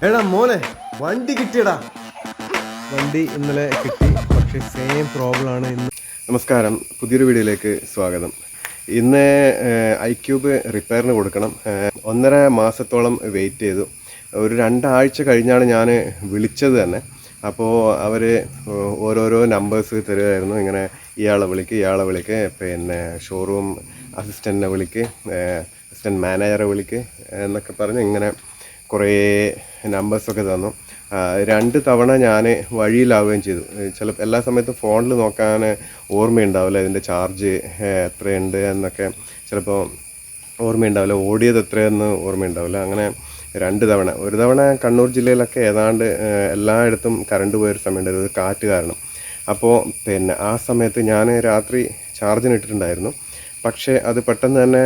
എടാ മോനെ വണ്ടി കിട്ടിയടാ. വണ്ടി ഇന്നലെ കിട്ടി, പക്ഷേ സെയിം പ്രോബ്ലം ആണ് ഇന്ന്. നമസ്കാരം, പുതിയൊരു വീഡിയോയിലേക്ക് സ്വാഗതം. ഇന്ന് ഐക്യൂബ് റിപ്പയറിന് കൊടുക്കണം. 1.5 മാസത്തോളം വെയിറ്റ് ചെയ്തു. ഒരു 2 ആഴ്ച കഴിഞ്ഞാണ് ഞാൻ വിളിച്ചത് തന്നെ. അപ്പോൾ അവർ ഓരോരോ നമ്പേഴ്സ് തരുമായിരുന്നു. ഇങ്ങനെ ഇയാളെ വിളിക്ക്, പിന്നെ ഷോറൂം അസിസ്റ്റൻറ്റിനെ വിളിക്ക്, അസിസ്റ്റൻറ്റ് മാനേജറെ വിളിക്ക് എന്നൊക്കെ പറഞ്ഞ് ഇങ്ങനെ കുറേ നമ്പേഴ്സൊക്കെ തന്നു. 2 തവണ ഞാൻ വഴിയിലാവുകയും ചെയ്തു. ചിലപ്പോൾ എല്ലാ സമയത്തും ഫോണിൽ നോക്കാൻ ഓർമ്മയുണ്ടാവില്ല ഇതിൻ്റെ ചാർജ് എത്രയുണ്ട് എന്നൊക്കെ. ചിലപ്പോൾ ഓർമ്മയുണ്ടാവില്ല, ഓടിയത് എത്രയെന്ന് ഓർമ്മയുണ്ടാവില്ല. അങ്ങനെ 2 തവണ. ഒരു തവണ കണ്ണൂർ ജില്ലയിലൊക്കെ ഏതാണ്ട് എല്ലായിടത്തും കറണ്ട് പോയൊരു സമയമുണ്ടായിരുന്നു, കാറ്റ് കാരണം. അപ്പോൾ പിന്നെ ആ സമയത്ത് ഞാൻ രാത്രി ചാർജിന് ഇട്ടിട്ടുണ്ടായിരുന്നു. പക്ഷേ അത് പെട്ടെന്ന് തന്നെ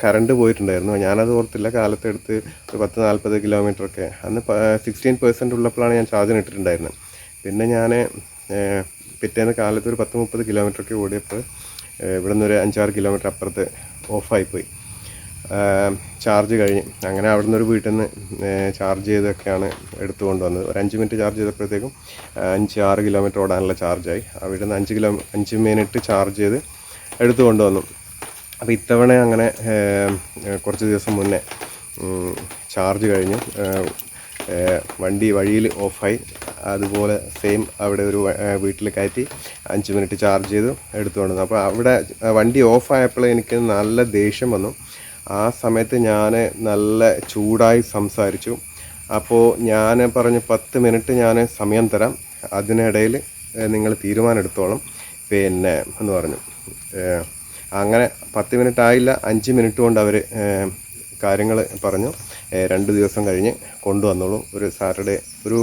കറണ്ട് പോയിട്ടുണ്ടായിരുന്നു. ഞാനത് ഓർത്തില്ല. കാലത്തെടുത്ത് ഒരു 10-40 കിലോമീറ്ററൊക്കെ അന്ന് 16% ഉള്ളപ്പോഴാണ് ഞാൻ ചാർജിന് ഇട്ടിട്ടുണ്ടായിരുന്നത്. പിന്നെ ഞാൻ പിറ്റേന്ന് കാലത്ത് ഒരു 10-30 കിലോമീറ്ററൊക്കെ ഓടിയപ്പോൾ ഇവിടെ നിന്ന് ഒരു 5-6 കിലോമീറ്റർ അപ്പുറത്ത് ഓഫായിപ്പോയി ചാർജ് കഴിഞ്ഞ്. അങ്ങനെ അവിടെ നിന്നൊരു വീട്ടിൽ നിന്ന് ചാർജ് ചെയ്തൊക്കെയാണ് എടുത്തു കൊണ്ടുവന്നത്. ഒരു 5 മിനിറ്റ് ചാർജ് ചെയ്തപ്പോഴത്തേക്കും 5-6 കിലോമീറ്റർ ഓടാനുള്ള ചാർജായി. അവിടെ നിന്ന് 5 മിനിറ്റ് ചാർജ് ചെയ്ത് എടുത്തു കൊണ്ടുവന്നു. അപ്പോൾ ഇത്തവണ അങ്ങനെ കുറച്ച് ദിവസം മുന്നേ ചാർജ് കഴിഞ്ഞു, വണ്ടി വഴിയിൽ ഓഫായി. അതുപോലെ സെയിം അവിടെ ഒരു വീട്ടിൽ കയറ്റി 5 മിനിറ്റ് ചാർജ് ചെയ്തു എടുത്തുകൊണ്ട് വന്നു. അപ്പോൾ അവിടെ വണ്ടി ഓഫായപ്പോൾ എനിക്ക് നല്ല ദേഷ്യം വന്നു. ആ സമയത്ത് ഞാൻ നല്ല ചൂടായി സംസാരിച്ചു. അപ്പോൾ ഞാൻ പറഞ്ഞു 10 മിനിറ്റ് ഞാൻ സമയം തരാം, അതിനിടയിൽ നിങ്ങൾ തീരുമാനം എടുത്തോളം പിന്നെ എന്ന് പറഞ്ഞു. അങ്ങനെ 10 മിനിറ്റ് ആയില്ല, 5 മിനിറ്റ് കൊണ്ട് അവർ കാര്യങ്ങൾ പറഞ്ഞു. 2 ദിവസം കഴിഞ്ഞ് കൊണ്ടുവന്നോളൂ. ഒരു സാറ്റർഡേ, ഒരു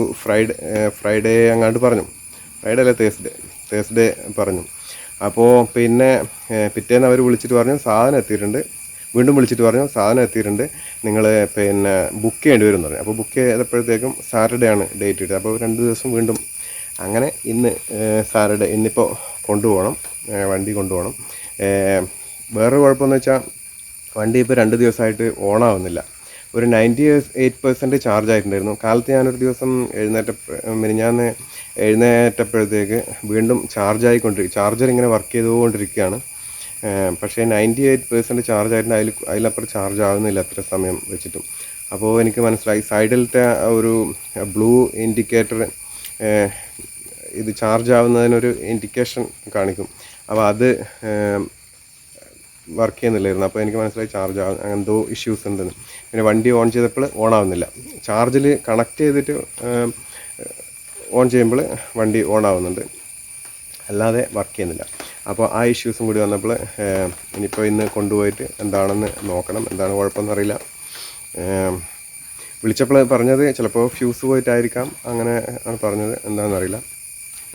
ഫ്രൈഡേ അങ്ങാണ്ട് പറഞ്ഞു. ഫ്രൈഡേ അല്ല, തേഴ്സ്ഡേ പറഞ്ഞു. അപ്പോൾ പിന്നെ പിറ്റേന്ന് അവർ വിളിച്ചിട്ട് പറഞ്ഞു സാധനം എത്തിയിട്ടുണ്ട്. വീണ്ടും വിളിച്ചിട്ട് പറഞ്ഞു സാധനം എത്തിയിട്ടുണ്ട്, നിങ്ങൾ പിന്നെ ബുക്ക് ചെയ്യേണ്ടി വരും എന്ന് പറഞ്ഞു. അപ്പോൾ ബുക്ക് ചെയ്തപ്പോഴത്തേക്കും സാറ്റർഡേ ആണ് ഡേറ്റ് ഇട്ടത്. അപ്പോൾ 2 ദിവസം വീണ്ടും. അങ്ങനെ ഇന്ന് സാറ്റർഡേ, ഇന്നിപ്പോൾ കൊണ്ടുപോകണം, വണ്ടി കൊണ്ടുപോകണം. വേറൊരു കുഴപ്പമെന്ന് വെച്ചാൽ വണ്ടി ഇപ്പോൾ 2 ദിവസമായിട്ട് ഓണാവുന്നില്ല. ഒരു 98% ചാർജ് ആയിട്ടുണ്ടായിരുന്നു. കാലത്ത് ഞാനൊരു ദിവസം മിനിഞ്ഞാന്ന് എഴുന്നേറ്റപ്പോഴത്തേക്ക് വീണ്ടും ചാർജർ ഇങ്ങനെ വർക്ക് ചെയ്തുകൊണ്ടിരിക്കുകയാണ്. പക്ഷേ 98% ചാർജ് ആയിട്ടുണ്ട്. അതിലപ്പുറം ചാർജ് ആവുന്നില്ല അത്ര സമയം വെച്ചിട്ടും. അപ്പോൾ എനിക്ക് മനസ്സിലായി സൈഡിലത്തെ ഒരു ബ്ലൂ ഇൻഡിക്കേറ്റർ ഇത് ചാർജ് ആവുന്നതിനൊരു ഇൻഡിക്കേഷൻ കാണിക്കും. അപ്പോൾ അത് വർക്ക് ചെയ്യുന്നില്ലായിരുന്നു. അപ്പോൾ എനിക്ക് മനസ്സിലായി ചാർജ് എന്തോ ഇഷ്യൂസ് ഉണ്ടെന്ന്. പിന്നെ വണ്ടി ഓൺ ചെയ്തപ്പോൾ ഓൺ ആവുന്നില്ല. ചാർജിൽ കണക്ട് ചെയ്തിട്ട് ഓൺ ചെയ്യുമ്പോൾ വണ്ടി ഓൺ ആവുന്നുണ്ട്, അല്ലാതെ വർക്ക് ചെയ്യുന്നില്ല. അപ്പോൾ ആ ഇഷ്യൂസും കൂടി വന്നപ്പോൾ ഇനിയിപ്പോൾ ഇന്ന് കൊണ്ടുപോയിട്ട് എന്താണെന്ന് നോക്കണം. എന്താണ് കുഴപ്പമെന്നറിയില്ല. വിളിച്ചപ്പോൾ പറഞ്ഞത് ചിലപ്പോൾ ഫ്യൂസ് പോയിട്ടായിരിക്കാം, അങ്ങനെ ആണ് പറഞ്ഞത്. എന്താണെന്നറിയില്ല.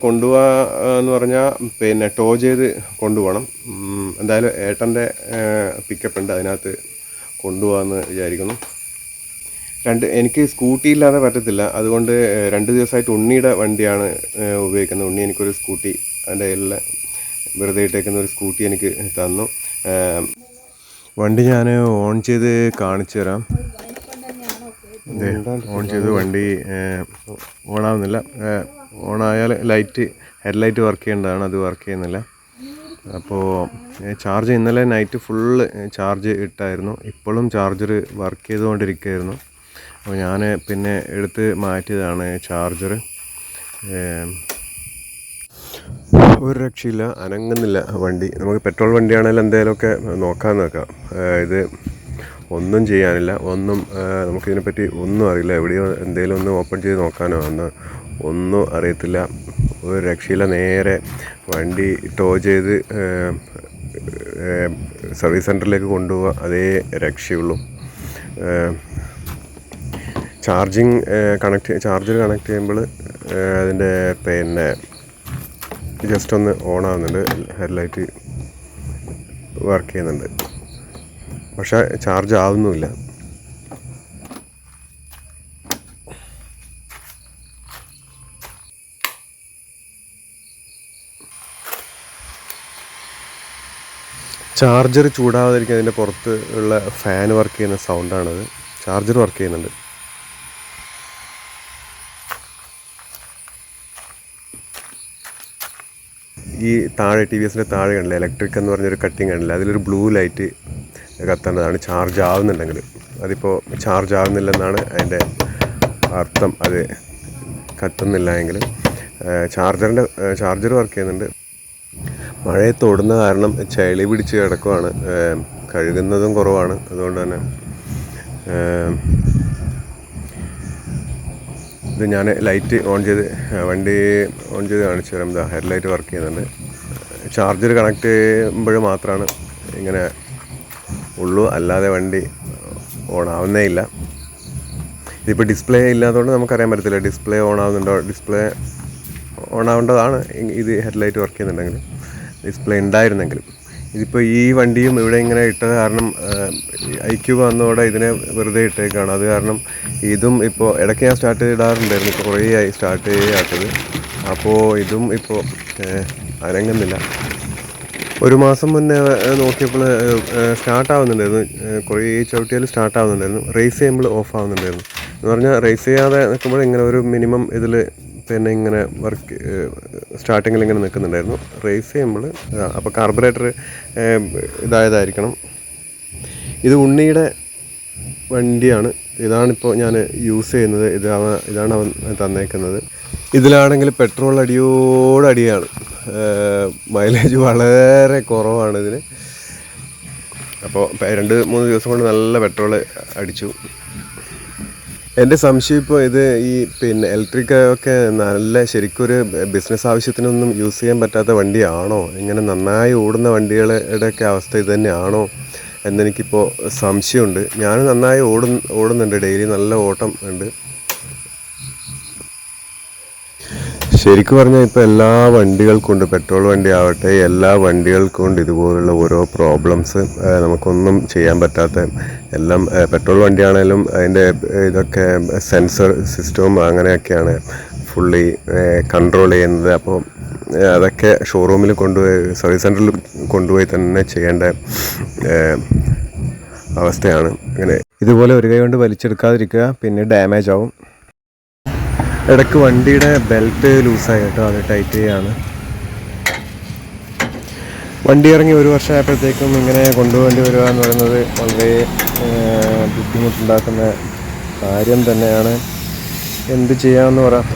കൊണ്ടുപോകാന്ന് പറഞ്ഞാൽ പിന്നെ ടോ ചെയ്ത് കൊണ്ടുപോകണം. എന്തായാലും ഏട്ടൻ്റെ പിക്കപ്പ് ഉണ്ട്, അതിനകത്ത് കൊണ്ടുപോകാമെന്ന് വിചാരിക്കുന്നു. എനിക്ക് സ്കൂട്ടി ഇല്ലാതെ പറ്റത്തില്ല. അതുകൊണ്ട് 2 ദിവസമായിട്ട് ഉണ്ണിയുടെ വണ്ടിയാണ് ഉപയോഗിക്കുന്നത്. ഉണ്ണി എനിക്കൊരു സ്കൂട്ടി, അതിൻ്റെ കയ്യിലുള്ള വെറുതെ ഇട്ടേക്കുന്ന ഒരു സ്കൂട്ടി എനിക്ക് തന്നു. വണ്ടി ഞാൻ ഓൺ ചെയ്ത് കാണിച്ചു തരാം. ഓൺ ചെയ്ത് വണ്ടി ഓണാവുന്നില്ല. ഓണായാൽ ഹെഡ്ലൈറ്റ് വർക്ക് ചെയ്യേണ്ടതാണ്, അത് വർക്ക് ചെയ്യുന്നില്ല. അപ്പോൾ ചാർജ് ഇന്നലെ നൈറ്റ് ഫുള്ള് ചാർജ് ഇട്ടായിരുന്നു. ഇപ്പോഴും ചാർജർ വർക്ക് ചെയ്തുകൊണ്ടിരിക്കുകയായിരുന്നു. അപ്പോൾ ഞാൻ പിന്നെ എടുത്ത് മാറ്റിയതാണ് ചാർജർ. ഒരു രക്ഷയില്ല, അനങ്ങുന്നില്ല വണ്ടി. നമുക്ക് പെട്രോൾ വണ്ടിയാണെങ്കിലും എന്തെങ്കിലുമൊക്കെ നോക്കാമെന്ന് വെക്കാം. ഇത് ഒന്നും ചെയ്യാനില്ല, നമുക്കിതിനെപ്പറ്റി ഒന്നും അറിയില്ല. എവിടെയോ എന്തെങ്കിലും ഒന്ന് ഓപ്പൺ ചെയ്ത് നോക്കാനോ ഒന്നും അറിയത്തില്ല. ഒരു രക്ഷയില്ല. നേരെ വണ്ടി ടോ ചെയ്ത് സർവീസ് സെൻറ്ററിലേക്ക് കൊണ്ടുപോവുക, അതേ രക്ഷയുള്ളൂ. ചാർജർ കണക്ട് ചെയ്യുമ്പോൾ അതിൻ്റെ പിന്നെ ജസ്റ്റ് ഒന്ന് ഓൺ ആവുന്നുണ്ട്, ഹെഡ്ലൈറ്റ് വർക്ക് ചെയ്യുന്നുണ്ട്, പക്ഷേ ചാർജ് ആവുന്നുമില്ല. ചാർജർ ചൂടാവാതിരിക്കാൻ അതിൻ്റെ പുറത്ത് ഉള്ള ഫാൻ വർക്ക് ചെയ്യുന്ന സൗണ്ടാണത്. ചാർജർ വർക്ക് ചെയ്യുന്നുണ്ട്. ഈ താഴെ ടി വി എസിൻ്റെ താഴെ കണ്ടില്ല ഇലക്ട്രിക് എന്ന് പറഞ്ഞൊരു കട്ടിങ് കണ്ടില്ല, അതിലൊരു ബ്ലൂ ലൈറ്റ് കത്തേണ്ടതാണ് ചാർജ് ആവുന്നുണ്ടെങ്കിൽ. അതിപ്പോൾ ചാർജ് ആവുന്നില്ലെന്നാണ് അതിൻ്റെ അർത്ഥം. അത് കത്തുന്നില്ല എങ്കിൽ ചാർജർ വർക്ക് ചെയ്യുന്നുണ്ട്. മഴയത്ത് ഓടുന്ന കാരണം ചളി പിടിച്ച് കിടക്കുവാണ്, കഴുകുന്നതും കുറവാണ്. അതുകൊണ്ട് തന്നെ ഇത് ഞാൻ ലൈറ്റ് വണ്ടി ഓൺ ചെയ്ത് കാണിച്ചു തരാം. എന്താ ഹെഡ്ലൈറ്റ് വർക്ക് ചെയ്യുന്നുണ്ട്. ചാർജർ കണക്ട് ചെയ്യുമ്പോൾ മാത്രമാണ് ഇങ്ങനെ ഉള്ളൂ, അല്ലാതെ വണ്ടി ഓൺ ആവുന്നേ ഇല്ല. ഇതിപ്പോൾ ഡിസ്പ്ലേ ഇല്ലാത്തതുകൊണ്ട് നമുക്കറിയാൻ പറ്റത്തില്ല ഡിസ്പ്ലേ ഓൺ ആവുന്നുണ്ടോ. ഡിസ്പ്ലേ ഓൺ ആവേണ്ടതാണ് ഇത് ഹെഡ്ലൈറ്റ് വർക്ക് ചെയ്യുന്നുണ്ടെങ്കിൽ, ഡിസ്പ്ലേ ഉണ്ടായിരുന്നെങ്കിലും. ഇതിപ്പോൾ ഈ വണ്ടിയും ഇവിടെ ഇങ്ങനെ ഇട്ടത് കാരണം iQube വന്നതോടെ ഇതിനെ വെറുതെ ഇട്ടേക്കാണ്. അത് കാരണം ഇതും ഇപ്പോൾ ഇടയ്ക്ക് ഞാൻ സ്റ്റാർട്ട് ചെയ്തിടാറുണ്ടായിരുന്നു, ഇപ്പോൾ കുറേ ആയി സ്റ്റാർട്ട് ചെയ്യാത്തത്. അപ്പോൾ ഇതും ഇപ്പോൾ അനങ്ങുന്നില്ല. ഒരു മാസം മുന്നേ നോക്കിയപ്പോൾ സ്റ്റാർട്ടാവുന്നുണ്ടായിരുന്നു, കുറേ ചവിട്ടിയാൽ സ്റ്റാർട്ടാവുന്നുണ്ടായിരുന്നു. റേസ് ചെയ്യുമ്പോൾ ഓഫ് ആവുന്നുണ്ടായിരുന്നു. എന്ന് പറഞ്ഞാൽ റേസ് ചെയ്യാതെ നിൽക്കുമ്പോൾ ഇങ്ങനെ ഒരു മിനിമം ഇതിൽ തന്നെ ഇങ്ങനെ വർക്ക് സ്റ്റാർട്ടിങ്ങിൽ ഇങ്ങനെ നിൽക്കുന്നുണ്ടായിരുന്നു. റേസ് ചെയ്യുമ്പോൾ അപ്പോൾ കാർബറേറ്റർ ഇതായതായിരിക്കണം. ഇത് ഉണ്ണിയുടെ വണ്ടിയാണ്. ഇതാണിപ്പോൾ ഞാൻ യൂസ് ചെയ്യുന്നത്. ഇതാണ് അവൻ തന്നേക്കുന്നത്. ഇതിലാണെങ്കിൽ പെട്രോൾ അടിയോടടിയാണ്, മൈലേജ് വളരെ കുറവാണ് ഇതിന്. അപ്പോൾ 2-3 ദിവസം കൊണ്ട് നല്ല പെട്രോൾ അടിച്ചു. എൻ്റെ സംശയം ഇപ്പോൾ ഇത് ഈ ഇലക്ട്രിക് ഒക്കെ നല്ല ശരിക്കൊരു ബിസിനസ് ആവശ്യത്തിനൊന്നും യൂസ് ചെയ്യാൻ പറ്റാത്ത വണ്ടിയാണോ, ഇങ്ങനെ നന്നായി ഓടുന്ന വണ്ടികളുടെയൊക്കെ അവസ്ഥ ഇത് തന്നെയാണോ എന്നെനിക്കിപ്പോൾ സംശയമുണ്ട്. ഞാൻ നന്നായി ഓടുന്നുണ്ട്, ഡെയിലി നല്ല ഓട്ടം ഉണ്ട്. ശരിക്കും പറഞ്ഞാൽ ഇപ്പോൾ എല്ലാ വണ്ടികൾക്കും ഉണ്ട്, പെട്രോൾ വണ്ടി ആവട്ടെ എല്ലാ വണ്ടികൾക്കും ഉണ്ട് ഇതുപോലുള്ള ഓരോ പ്രോബ്ലംസ്. നമുക്കൊന്നും ചെയ്യാൻ പറ്റാത്ത എല്ലാം. പെട്രോൾ വണ്ടിയാണെങ്കിലും അതിൻ്റെ ഇതൊക്കെ സെൻസർ സിസ്റ്റവും അങ്ങനെയൊക്കെയാണ് ഫുള്ളി കൺട്രോൾ ചെയ്യുന്നത്. അപ്പോൾ അതൊക്കെ ഷോറൂമിൽ കൊണ്ടുപോയി സർവീസ് സെൻറ്ററിൽ കൊണ്ടുപോയി തന്നെ ചെയ്യേണ്ട അവസ്ഥയാണ്. അങ്ങനെ ഇതുപോലെ ഒരു കൈ കൊണ്ട് വലിച്ചെടുക്കാതിരിക്കുക, പിന്നെ ഡാമേജ് ആവും. ഇടയ്ക്ക് വണ്ടിയുടെ ബെൽറ്റ് ലൂസായി കേട്ടോ, അത് ടൈറ്റ് ചെയ്യാണ്. വണ്ടി ഇറങ്ങി 1 വർഷമായപ്പോഴത്തേക്കും ഇങ്ങനെ കൊണ്ടുപോകേണ്ടി വരിക എന്ന് പറയുന്നത് വളരെ ബുദ്ധിമുട്ടുണ്ടാക്കുന്ന കാര്യം തന്നെയാണ്. എന്ത് ചെയ്യാമെന്ന് പറയാം.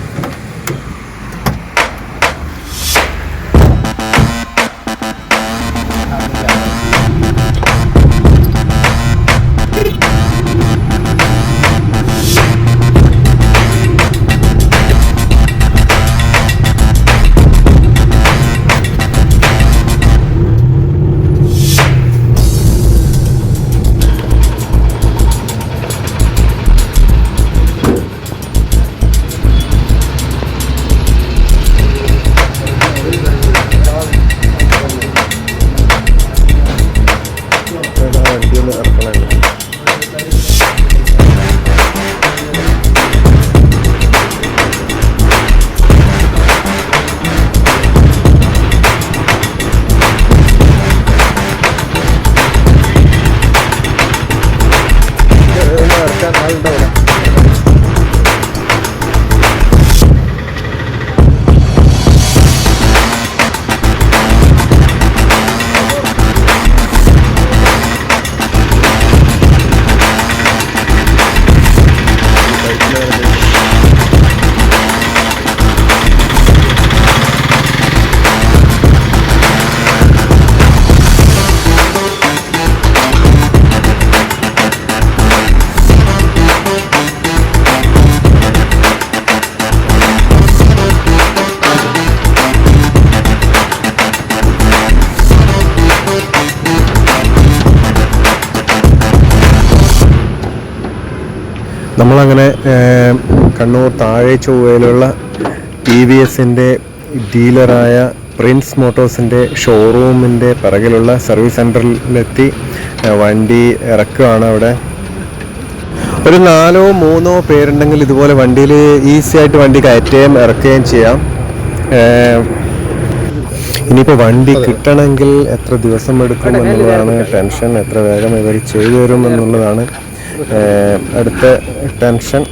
നമ്മളങ്ങനെ കണ്ണൂർ താഴെ ചൊവ്വയിലുള്ള TVSൻ്റെ ഡീലറായ പ്രിൻസ് മോട്ടോഴ്സിൻ്റെ ഷോറൂമിൻ്റെ പിറകിലുള്ള സർവീസ് സെൻറ്ററിലെത്തി വണ്ടി ഇറക്കുകയാണ്. അവിടെ ഒരു 4-3 പേരുണ്ടെങ്കിൽ ഇതുപോലെ വണ്ടിയിൽ ഈസി ആയിട്ട് വണ്ടി കയറ്റുകയും ഇറക്കുകയും ചെയ്യാം. ഇനിയിപ്പോൾ വണ്ടി കിട്ടണമെങ്കിൽ എത്ര ദിവസം എടുക്കും എന്നുള്ളതാണ് ടെൻഷൻ. എത്ര വേഗം ഇവർ ചെയ്തു തരും എന്നുള്ളതാണ് അടുത്ത ടെൻഷൻ.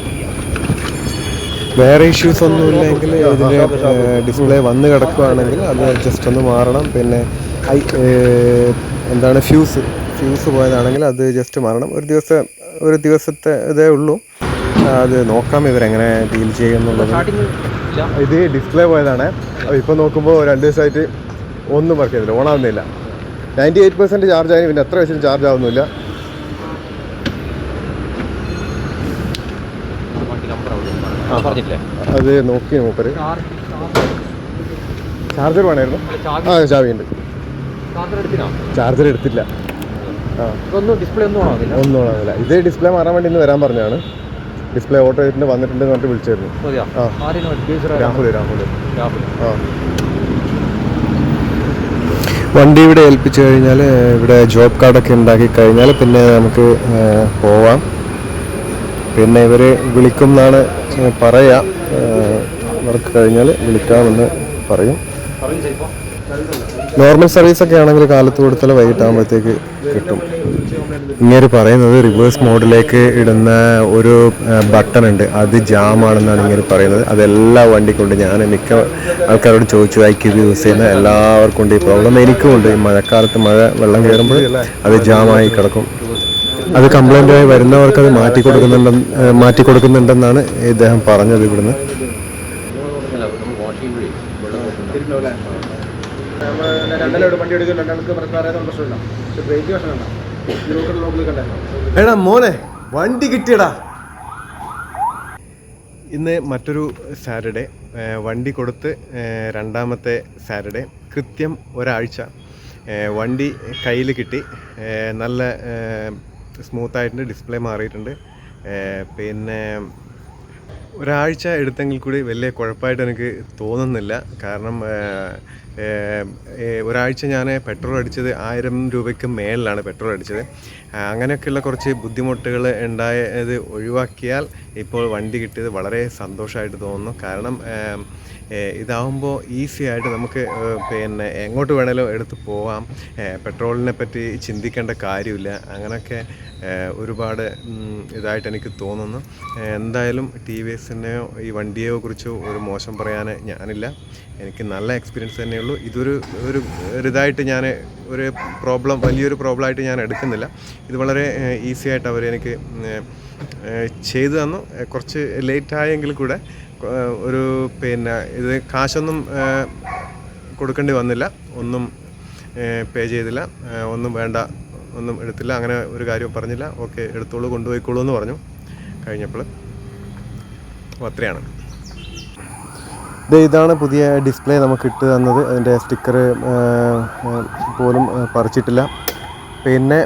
വേറെ ഇഷ്യൂസ് ഒന്നും ഇല്ലെങ്കിൽ ഇതിൽ ഡിസ്പ്ലേ വന്ന് കിടക്കുകയാണെങ്കിൽ അത് ജസ്റ്റ് ഒന്ന് മാറണം. പിന്നെ എന്താണ് ഫ്യൂസ് പോയതാണെങ്കിൽ അത് ജസ്റ്റ് മാറണം. ഒരു ദിവസത്തെ ഇതേ ഉള്ളൂ. അത് നോക്കാം ഇവരെങ്ങനെ ഡീൽ ചെയ്യുന്നുള്ളത്. ഇത് ഡിസ്പ്ലേ പോയതാണ്. ഇപ്പോൾ നോക്കുമ്പോൾ 2 ദിവസമായിട്ട് ഒന്നും വർക്ക് ചെയ്തില്ല, ഓണാവുന്നില്ല. 98% ചാർജ് ആയി, പിന്നെ എത്ര വെച്ചിട്ട് ചാർജ് ആവുന്നില്ല. അത് നോക്കി മൂപ്പര്. ചാർജർ വേണമായിരുന്നു. ചാവിയുണ്ട്. ചാർജർ എടുത്തില്ല. ഒന്നും ഓണാവില്ല. ഇത് ഡിസ്പ്ലേ മാറാൻ വേണ്ടി ഇന്ന് വരാൻ പറഞ്ഞാണ്. ഡിസ്പ്ലേ ഓട്ടോ ചെയ്തിട്ട് വന്നിട്ടുണ്ട് എന്നിട്ട് വിളിച്ചായിരുന്നു. വണ്ടി ഇവിടെ ഏൽപ്പിച്ചു കഴിഞ്ഞാൽ ഇവിടെ ജോബ് കാർഡൊക്കെ ഉണ്ടാക്കി കഴിഞ്ഞാൽ പിന്നെ നമുക്ക് പോവാം. പിന്നെ ഇവർ വിളിക്കും എന്നാണ് പറയുക. വർക്ക് കഴിഞ്ഞാൽ വിളിക്കാമെന്ന് പറയും. നോർമൽ സർവീസൊക്കെ ആണെങ്കിൽ കാലത്ത് കൊടുത്താൽ വൈകിട്ടാകുമ്പോഴത്തേക്ക് കിട്ടും. ഇങ്ങനെ പറയുന്നത് റിവേഴ്സ് മോഡിലേക്ക് ഇടുന്ന ഒരു ബട്ടൺ ഉണ്ട്, അത് ജാമാണെന്നാണ് ഇങ്ങനെ പറയുന്നത്. അതെല്ലാ വണ്ടിക്കുണ്ട്. ഞാൻ മിക്ക ആൾക്കാരോട് ചോദിച്ചു, IQB യൂസ് ചെയ്യുന്ന എല്ലാവർക്കും ഉണ്ട് ഈ പ്രോബ്ലം. എനിക്കും ഉണ്ട്. ഈ മഴക്കാലത്ത് വെള്ളം കയറുമ്പോൾ അത് ജാമായി കിടക്കും. അത് കംപ്ലൈൻ്റായി വരുന്നവർക്ക് അത് മാറ്റി കൊടുക്കുന്നുണ്ടെന്നാണ് ഇദ്ദേഹം പറഞ്ഞത് ഇവിടുന്ന്. എടാ മോനെ, വണ്ടി കിട്ടിയടാ. ഇന്ന് മറ്റൊരു സാറ്റർഡേ, വണ്ടി കൊടുത്ത് രണ്ടാമത്തെ സാറ്റർഡേ, കൃത്യം ഒരാഴ്ച വണ്ടി കയ്യിൽ കിട്ടി. നല്ല സ്മൂത്തായിട്ടുണ്ട്. ഡിസ്പ്ലേ മാറിയിട്ടുണ്ട്. പിന്നെ ഒരാഴ്ച എടുത്തെങ്കിൽ കൂടി വലിയ കുഴപ്പമായിട്ട് എനിക്ക് തോന്നുന്നില്ല. കാരണം ഒരാഴ്ച ഞാൻ പെട്രോൾ അടിച്ചത് 1000 രൂപയ്ക്ക് മേളിലാണ് പെട്രോൾ അടിച്ചത്. അങ്ങനെയൊക്കെയുള്ള കുറച്ച് ബുദ്ധിമുട്ടുകൾ ഉണ്ടായത് ഒഴിവാക്കിയാൽ ഇപ്പോൾ വണ്ടി കിട്ടിയത് വളരെ സന്തോഷമായിട്ട് തോന്നുന്നു. കാരണം ഇതാവുമ്പോൾ ഈസി ആയിട്ട് നമുക്ക് പിന്നെ എങ്ങോട്ട് വേണേലും എടുത്ത് പോവാം. പെട്രോളിനെ പറ്റി ചിന്തിക്കേണ്ട കാര്യമില്ല. അങ്ങനെയൊക്കെ ഒരുപാട് ഇതായിട്ട് എനിക്ക് തോന്നുന്നു. എന്തായാലും TVSനെയോ ഈ വണ്ടിയെയോ കുറിച്ചോ ഒരു മോശം പറയാൻ ഞാനില്ല. എനിക്ക് നല്ല എക്സ്പീരിയൻസ് തന്നെയുള്ളൂ. ഒരു ഇതായിട്ട് ഞാൻ വലിയൊരു പ്രോബ്ലമായിട്ട് ഞാൻ എടുക്കുന്നില്ല. ഇത് വളരെ ഈസി ആയിട്ട് അവരെനിക്ക് ചെയ്തു തന്നു. കുറച്ച് ലേറ്റായെങ്കിൽ കൂടെ പിന്നെ ഇത് കാശൊന്നും കൊടുക്കേണ്ടി വന്നില്ല. ഒന്നും പേ ചെയ്തില്ല. ഒന്നും വേണ്ട, ഒന്നും എടുത്തില്ല. അങ്ങനെ ഒരു കാര്യം പറഞ്ഞില്ല. ഓക്കെ, എടുത്തോളൂ, കൊണ്ടുപോയിക്കോളൂ എന്ന് പറഞ്ഞു കഴിഞ്ഞപ്പോൾ. അപ്പോൾ അത്രയാണ്. ഇതാണ് പുതിയ ഡിസ്പ്ലേ നമുക്ക് ഇട്ട് തന്നത്. അതിൻ്റെ സ്റ്റിക്കർ പോലും പറിച്ചിട്ടില്ല. പിന്നെ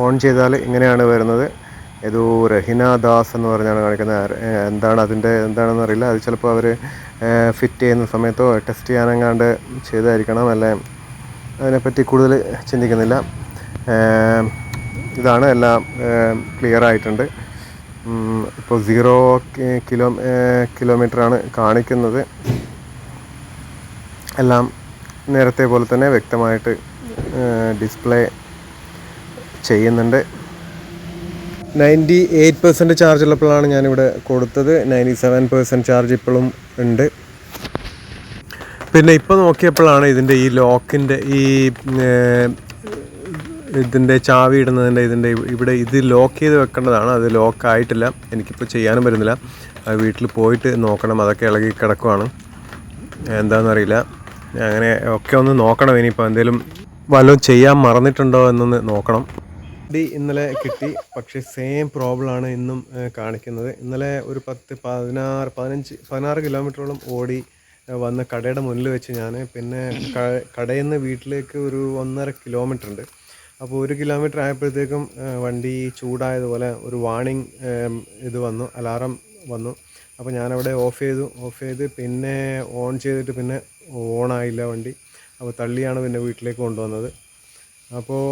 ഓൺ ചെയ്താൽ ഇങ്ങനെയാണ് വരുന്നത്. ഏതോ രഹിന ദാസ് എന്ന് പറഞ്ഞാണ് കാണിക്കുന്നത്. എന്താണെന്ന് അറിയില്ല. അത് ചിലപ്പോൾ അവർ ഫിറ്റ് ചെയ്യുന്ന സമയത്തോ ടെസ്റ്റ് ചെയ്യാനെങ്ങാണ്ട് ചെയ്തായിരിക്കണം. അല്ലേ, അതിനെപ്പറ്റി കൂടുതൽ ചിന്തിക്കുന്നില്ല. ഇതാണ്, എല്ലാം ക്ലിയർ ആയിട്ടുണ്ട്. ഇപ്പോൾ 0 കിലോമീറ്ററാണ് കാണിക്കുന്നത്. എല്ലാം നേരത്തെ പോലെ തന്നെ വ്യക്തമായിട്ട് ഡിസ്പ്ലേ ചെയ്യുന്നുണ്ട്. 98% ചാർജ് ഉള്ളപ്പോഴാണ് ഞാനിവിടെ കൊടുത്തത്. 97% ചാർജ് ഇപ്പോഴും ഉണ്ട്. പിന്നെ ഇപ്പോൾ നോക്കിയപ്പോഴാണ് ഇതിൻ്റെ ഈ ലോക്കിൻ്റെ ഇതിൻ്റെ ചാവി ഇടുന്നതിൻ്റെ ഇവിടെ ഇത് ലോക്ക് ചെയ്ത് വെക്കേണ്ടതാണ്. അത് ലോക്കായിട്ടില്ല. എനിക്കിപ്പോൾ ചെയ്യാനും പറ്റുന്നില്ല. അത് വീട്ടിൽ പോയിട്ട് നോക്കണം. അതൊക്കെ ഇളകി കിടക്കുവാണ്. എന്താണെന്നറിയില്ല. അങ്ങനെ ഒക്കെ ഒന്ന് നോക്കണം. ഇനിയിപ്പോൾ എന്തെങ്കിലും വല്ലതും ചെയ്യാൻ മറന്നിട്ടുണ്ടോ എന്നൊന്ന് നോക്കണം. വണ്ടി ഇന്നലെ കിട്ടി, പക്ഷേ സെയിം പ്രോബ്ലമാണ് ഇന്നും കാണിക്കുന്നത്. ഇന്നലെ ഒരു 16 കിലോമീറ്ററോളം ഓടി വന്ന് കടയുടെ മുന്നിൽ വെച്ച് ഞാൻ, പിന്നെ കടയിൽ നിന്ന് വീട്ടിലേക്ക് ഒരു 1.5 കിലോമീറ്റർ ഉണ്ട്. അപ്പോൾ 1 കിലോമീറ്റർ ആയപ്പോഴത്തേക്കും വണ്ടി ചൂടായതുപോലെ ഒരു വാർണിംഗ് ഇത് വന്നു, അലാറം വന്നു. അപ്പോൾ ഞാനവിടെ ഓഫ് ചെയ്ത് പിന്നെ ഓൺ ചെയ്തിട്ട് പിന്നെ ഓണായില്ല വണ്ടി. അപ്പോൾ തള്ളിയാണ് പിന്നെ വീട്ടിലേക്ക് കൊണ്ടുവന്നത്. അപ്പോൾ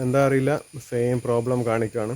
എന്താ അറിയില്ല, സെയിം പ്രോബ്ലം കാണിക്കുകയാണ്.